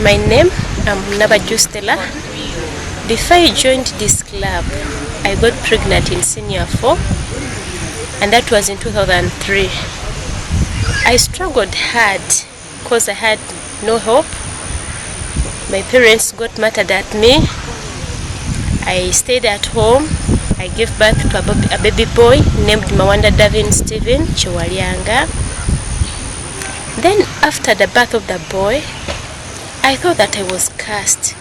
My name, I'm Nabajju Stellah. Before I joined this club, I got pregnant in senior 4, and that was in 2003. I struggled hard because I had no hope. My parents got mad at me. I stayed at home. I gave birth to a baby boy named Mawanda Davin Stephen Chiwalyanga. Then after the birth of the boy, I thought that I was cursed,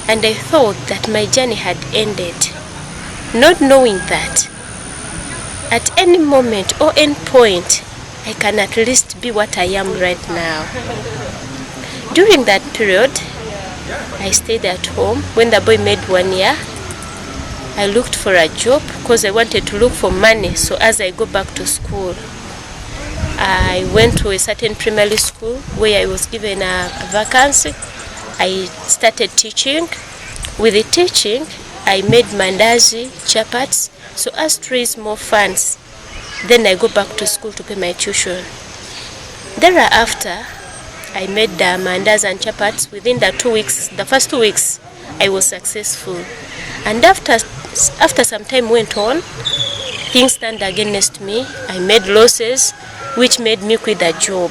and I thought that my journey had ended, not knowing that at any moment or any point I can at least be what I am right now. During that period, I stayed at home. When the boy made 1 year, I looked for a job because I wanted to look for money, so as I go back to school. I went to a certain primary school where I was given a vacancy. I started teaching. With the teaching, I made mandazi, chapats, so as to raise more funds. Then I go back to school to pay my tuition. Thereafter, I made the mandazi and chapats. Within the first 2 weeks, I was successful. And after some time went on, things turned against me. I made losses, which made me quit the job.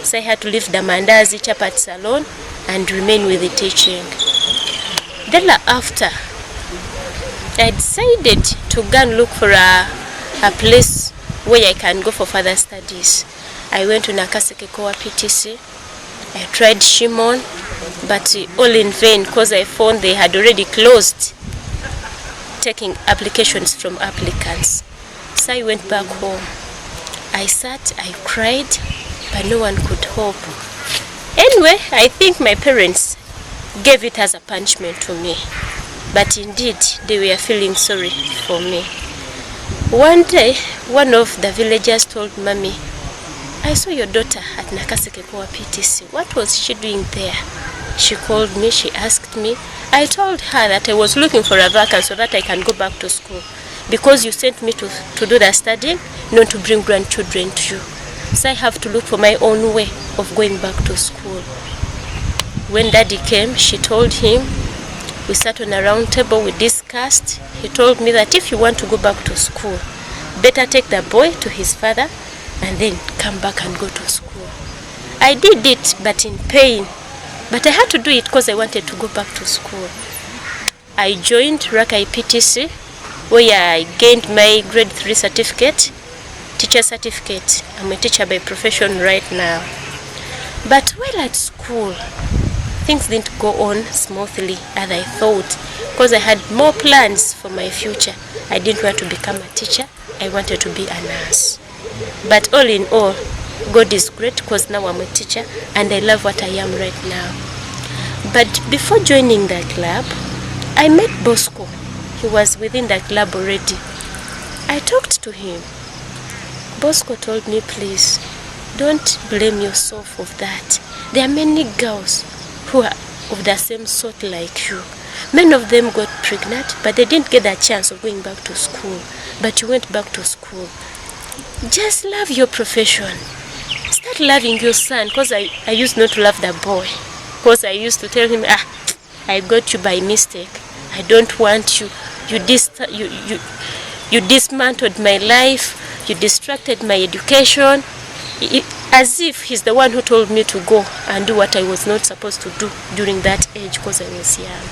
So I had to leave the mandazi chapat salon and remain with the teaching. Then after, I decided to go and look for a place where I can go for further studies. I went to Nakaseke PTC. I tried Shimon, but all in vain because I found they had already closed taking applications from applicants. So I went back home. I sat, I cried, but no one could help. Anyway, I think my parents gave it as a punishment to me. But indeed, they were feeling sorry for me. One day, one of the villagers told Mommy, I saw your daughter at Nakaseke PTC. What was she doing there? She called me, she asked me. I told her that I was looking for a vacancy so that I can go back to school. Because you sent me to do the studying, not to bring grandchildren to you. So I have to look for my own way of going back to school. When Daddy came, she told him, we sat on a round table, we discussed. He told me that if you want to go back to school, better take the boy to his father and then come back and go to school. I did it, but in pain. But I had to do it because I wanted to go back to school. I joined Rakai PTC, where I gained my grade 3 certificate, teacher certificate. I'm a teacher by profession right now. But while at school, things didn't go on smoothly as I thought, because I had more plans for my future. I didn't want to become a teacher, I wanted to be a nurse. But all in all, God is great because now I'm a teacher and I love what I am right now. But before joining the club, I met Bosco. He was within the club already. I talked to him. Bosco told me, please, don't blame yourself of that. There are many girls who are of the same sort like you. Many of them got pregnant, but they didn't get the chance of going back to school. But you went back to school. Just love your profession. Start loving your son, because I used not to love the boy. Because I used to tell him, I got you by mistake. I don't want you. You dismantled my life. You distracted my education. As if he's the one who told me to go and do what I was not supposed to do during that age because I was young.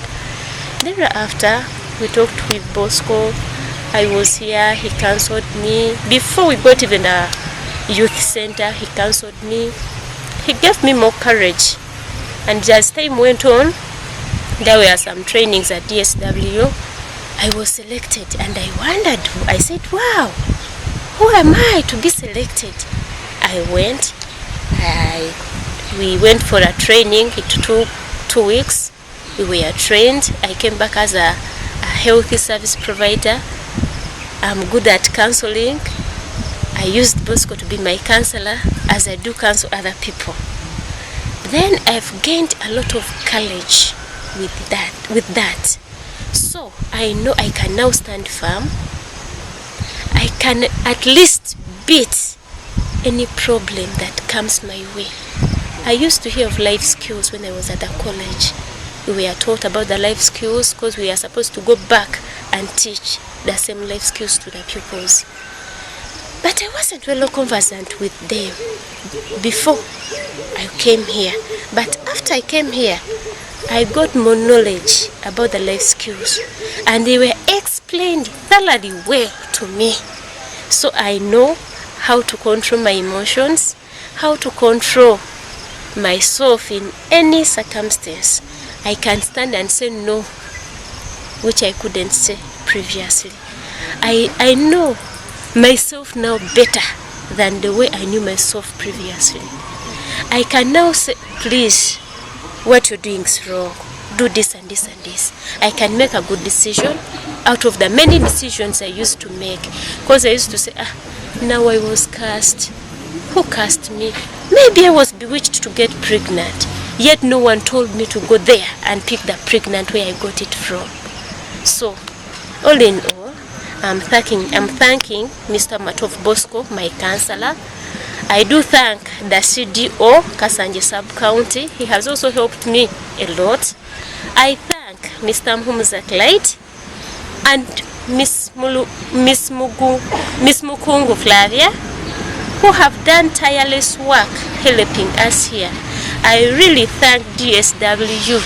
Thereafter, we talked with Bosco. I was here, he counseled me. Before we got even a youth center, he counseled me. He gave me more courage. And as time went on, there were some trainings at DSW. I was selected and I wondered, I said, wow, who am I to be selected? I went, we went for a training. It took 2 weeks. We were trained. I came back as a healthy service provider. I'm good at counseling. I used Bosco to be my counselor as I do counsel other people. Then I've gained a lot of courage with that. So I know I can now stand firm. I can at least beat any problem that comes my way. I used to hear of life skills when I was at the college. We were taught about the life skills because we are supposed to go back and teach the same life skills to the pupils. But I wasn't well conversant with them before I came here. But after I came here, I got more knowledge about the life skills, and they were explained thoroughly well to me. So I know how to control my emotions, how to control myself in any circumstance. I can stand and say no, which I couldn't say previously. I know myself now better than the way I knew myself previously. I can now say, please, what you're doing is wrong. Do this and this and this. I can make a good decision out of the many decisions I used to make. Because I used to say, now I was cursed. Who cursed me? Maybe I was bewitched to get pregnant. Yet no one told me to go there and pick the pregnant where I got it from. So, all in all, I'm thanking Mr. Matov Bosco, my counselor. I do thank the CDO, Kasanje Sub-County. He has also helped me a lot. I thank Mr. Mhumuza Clyde and Miss Mukungu Flavia, who have done tireless work helping us here. I really thank DSW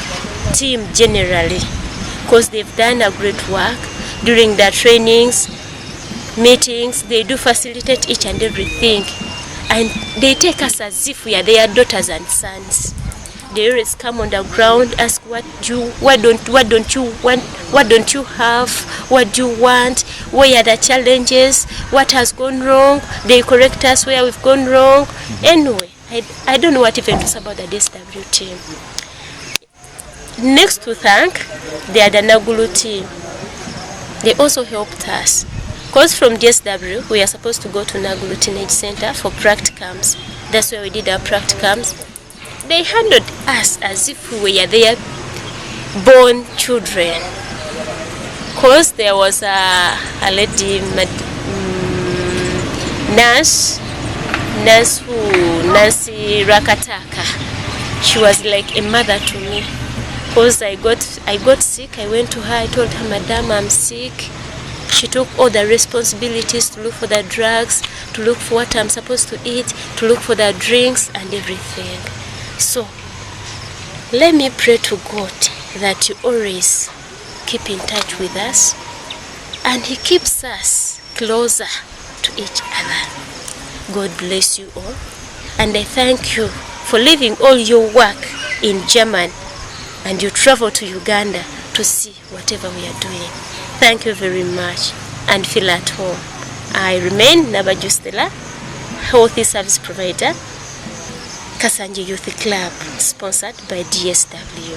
team generally, because they've done a great work during the trainings, meetings. They do facilitate each and everything, and they take us as if we are their daughters and sons. They always come on the ground, ask what don't you want, what don't you have, what do you want, where are the challenges, what has gone wrong. They correct us where we've gone wrong. Anyway, I don't know what even to say about the DSW team. Next to thank the Nagulu team. They also helped us. Because from DSW, we are supposed to go to Nagulu Teenage Center for practicums. That's where we did our practicums. They handled us as if we were their born children. Because there was a lady, Nancy Rakataka. She was like a mother to me. Because I got sick, I went to her, I told her, Madam, I'm sick. She took all the responsibilities to look for the drugs, to look for what I'm supposed to eat, to look for the drinks and everything. So, let me pray to God that you always keep in touch with us, and He keeps us closer to each other. God bless you all, and I thank you for leaving all your work in Germany and you travel to Uganda to see whatever we are doing. Thank you very much, and feel at home. I remain Nabajju Stellah, healthy service provider, Kasanje Youth Club, sponsored by DSW.